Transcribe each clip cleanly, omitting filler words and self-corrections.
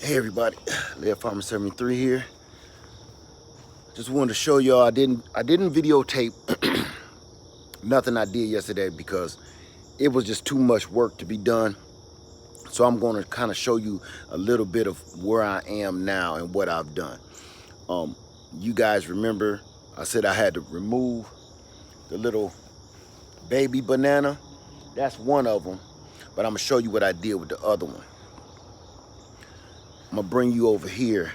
Hey everybody, Lair Farmer 73 here. Just wanted to show y'all I didn't videotape nothing I did yesterday because it was just too much work to be done. So I'm going to kind of show you a little bit of where I am now and what I've done. You guys remember I said I had to remove the little baby banana. That's one of them, but I'm gonna show you what I did with the other one. I'm gonna bring you over here.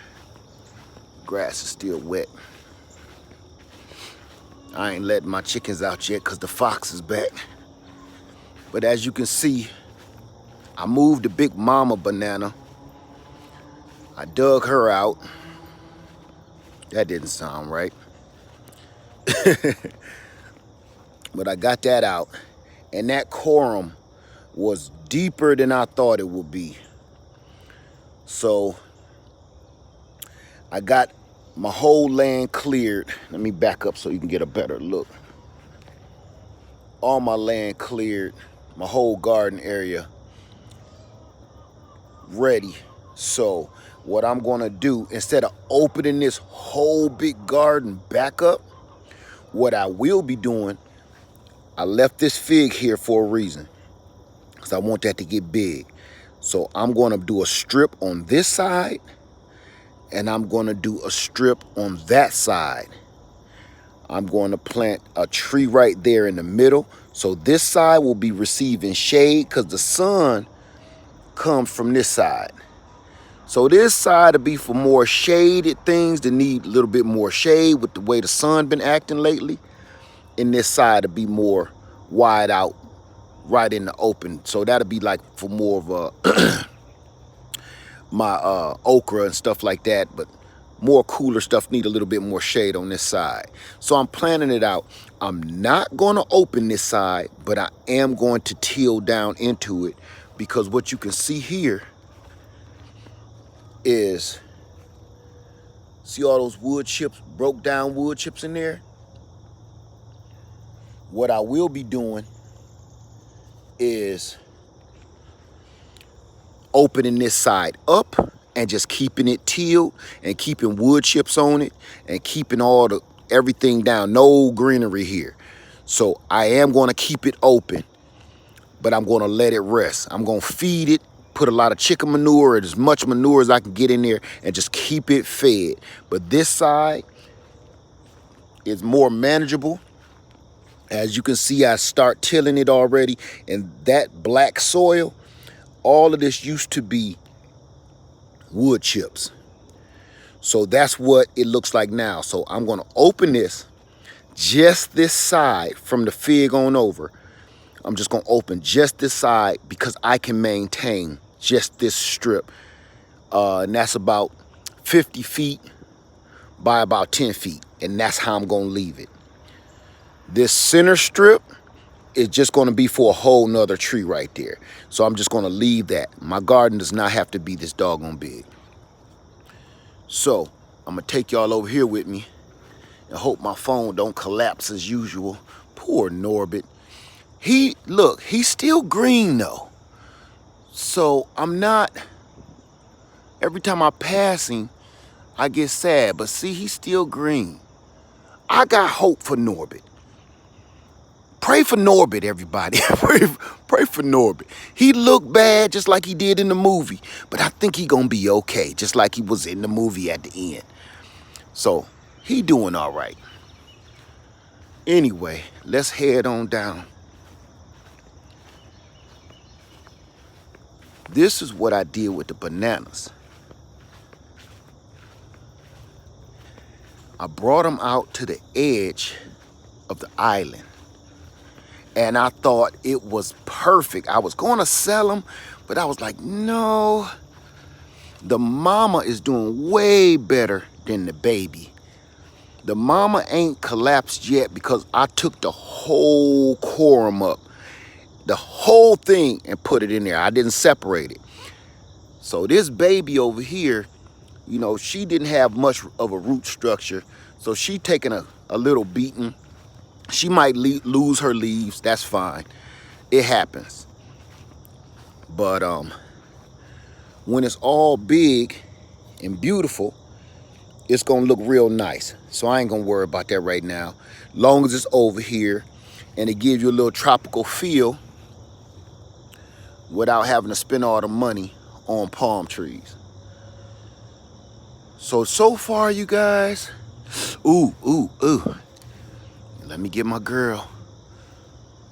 Grass is still wet. I ain't letting my chickens out yet because the fox is back. But as you can see, I moved the big mama banana. I dug her out. That didn't sound right. But I got that out. And that corum was deeper than I thought it would be. So I got my whole land cleared. Let me back up so you can get a better look. All my land cleared, my whole garden area ready. So what I'm gonna do, instead of opening this whole big garden back up, what I will be doing, I left this fig here for a reason, because I want that to get big. So I'm gonna do a strip on this side, and I'm gonna do a strip on that side. I'm going to plant a tree right there in the middle. So this side will be receiving shade because the sun comes from this side. So this side will be for more shaded things that need a little bit more shade with the way the sun been acting lately. And this side will be more wide out, right in the open. So that'll be like for more of a my okra and stuff like that, but more cooler stuff need a little bit more shade on this side. So I'm planning it out. I'm not going to open this side, but I am going to till down into it, because what you can see here is, see all those wood chips, broke down wood chips in there? What I will be doing is opening this side up and just keeping it tilled and keeping wood chips on it and keeping everything down, no greenery here. So I am going to keep it open, but I'm going to let it rest. I'm going to feed it, put a lot of chicken manure, as much manure as I can get in there, and just keep it fed. But this side is more manageable. As you can see, I start tilling it already, and that black soil, all of this used to be wood chips. So that's what it looks like now. So I'm going to open this, just this side from the fig on over. I'm just going to open just this side because I can maintain just this strip. And that's about 50 feet by about 10 feet. And that's how I'm going to leave it. This center strip is just going to be for a whole nother tree right there. So I'm just going to leave that. My garden does not have to be this doggone big. So I'm going to take y'all over here with me and hope my phone don't collapse as usual. Poor Norbit. Look, he's still green though. So I'm not, every time I pass him, I get sad. But see, he's still green. I got hope for Norbit. Pray for Norbit, everybody. Pray for Norbit. He looked bad just like he did in the movie, but I think he gonna be okay, just like he was in the movie at the end. So he doing all right. Anyway, let's head on down. This is what I did with the bananas. I brought them out to the edge of the island, and I thought it was perfect. I was going to sell them, but I was like, no. The mama is doing way better than the baby. The mama ain't collapsed yet because I took the whole corum up, the whole thing, and put it in there. I didn't separate it. So this baby over here, you know, she didn't have much of a root structure, so she taking a little beating. She might lose her leaves. That's fine. It happens. But when it's all big and beautiful, it's gonna look real nice. So I ain't gonna worry about that right now. Long as it's over here and it gives you a little tropical feel without having to spend all the money on palm trees. So far, you guys, ooh. Let me get my girl.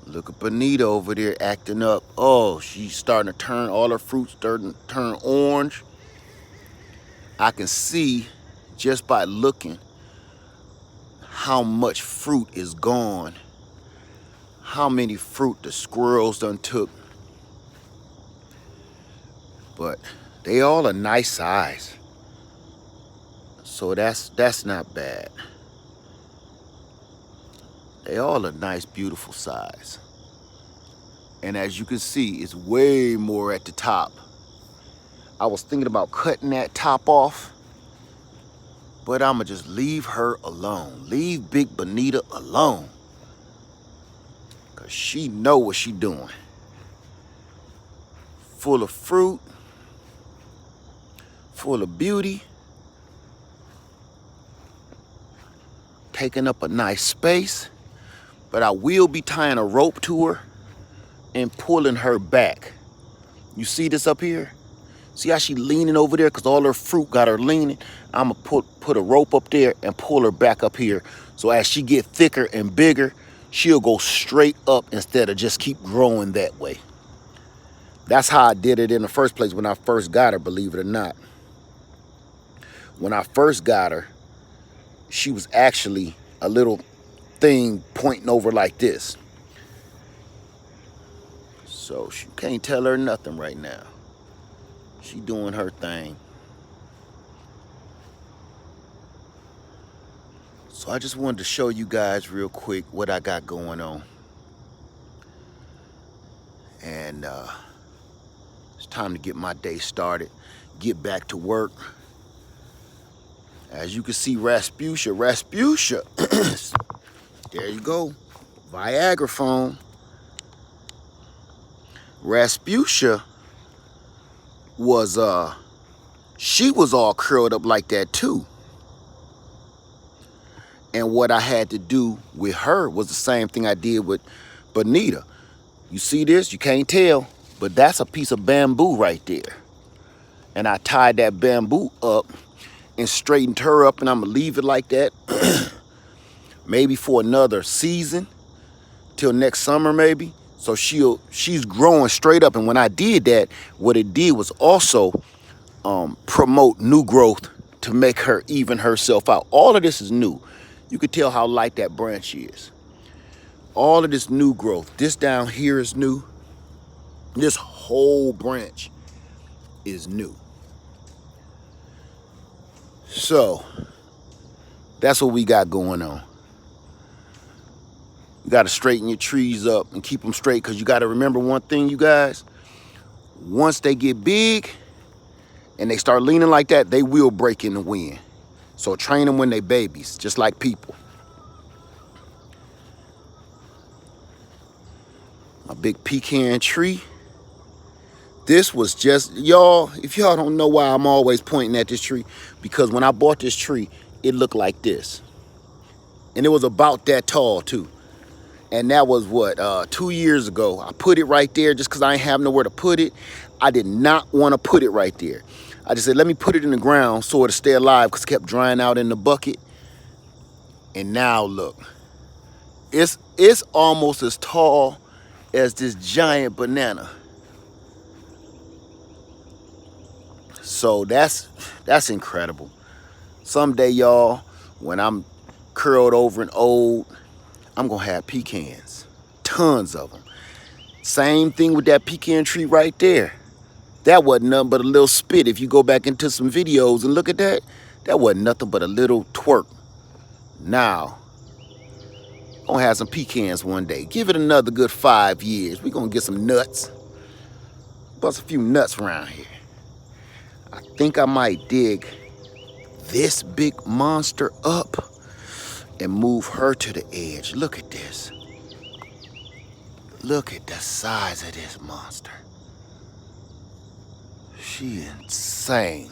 Look at Bonita over there acting up. Oh, she's starting to turn, all her fruits starting to turn orange. I can see just by looking how much fruit is gone. How many fruit the squirrels done took. But they all a nice size. So that's not bad. They all a nice, beautiful size. And as you can see, it's way more at the top. I was thinking about cutting that top off, but I'ma just leave her alone. Leave Big Bonita alone. Cause she know what she doing. Full of fruit, full of beauty, taking up a nice space. But I will be tying a rope to her and pulling her back. You see this up here? See how she leaning over there? Because all her fruit got her leaning. I'm going to put a rope up there and pull her back up here. So as she get thicker and bigger, she'll go straight up instead of just keep growing that way. That's how I did it in the first place when I first got her, believe it or not. When I first got her, she was actually a little thing pointing over like this. So she can't tell her nothing right now. She doing her thing. So I just wanted to show you guys real quick what I got going on. And it's time to get my day started, get back to work. As you can see, Rasputia, there you go, Viagra phone. Rasputia was, she was all curled up like that too. And what I had to do with her was the same thing I did with Bonita. You see this? You can't tell, but that's a piece of bamboo right there. And I tied that bamboo up and straightened her up, and I'm gonna leave it like that maybe for another season till next summer maybe. So she's growing straight up. And when I did that, what it did was also promote new growth to make her even herself out. All of this is new. You can tell how light that branch is. All of this new growth. This down here is new. This whole branch is new. So that's what we got going on. You got to straighten your trees up and keep them straight, because you got to remember one thing, you guys. Once they get big and they start leaning like that, they will break in the wind. So train them when they babies, just like people. My big pecan tree. This was just, y'all, if y'all don't know why I'm always pointing at this tree, because when I bought this tree, it looked like this. And it was about that tall too. And that was what, 2 years ago. I put it right there just because I ain't have nowhere to put it. I did not want to put it right there. I just said, let me put it in the ground so it'll stay alive, because it kept drying out in the bucket. And now look, it's almost as tall as this giant banana. So that's incredible. Someday, y'all, when I'm curled over and old, I'm gonna have pecans, tons of them. Same thing with that pecan tree right there. That wasn't nothing but a little spit. If you go back into some videos and look at that, that wasn't nothing but a little twerk. Now, I'm gonna have some pecans one day. Give it another good 5 years. We're gonna get some nuts. Bust a few nuts around here. I think I might dig this big monster up and move her to the edge. Look at this. Look at the size of this monster. She insane.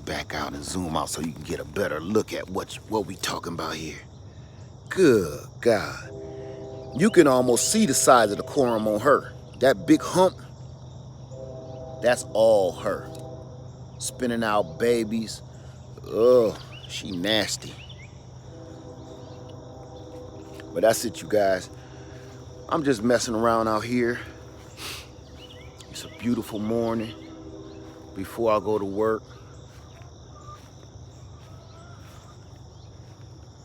Back out and zoom out so you can get a better look at what we talking about here. Good God. You can almost see the size of the corum on her. That big hump, that's all her. Spinning out babies. Ugh, she nasty. But that's it, you guys. I'm just messing around out here. It's a beautiful morning before I go to work.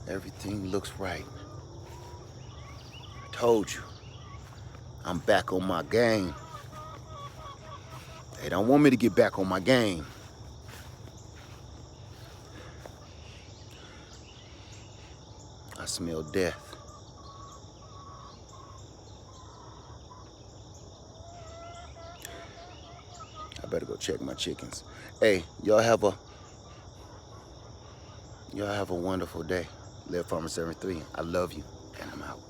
Everything looks right. I told you, I'm back on my game. They don't want me to get back on my game. I smell death. I better go check my chickens. Hey, y'all have a wonderful day. Live Farmer 73. I love you, and I'm out.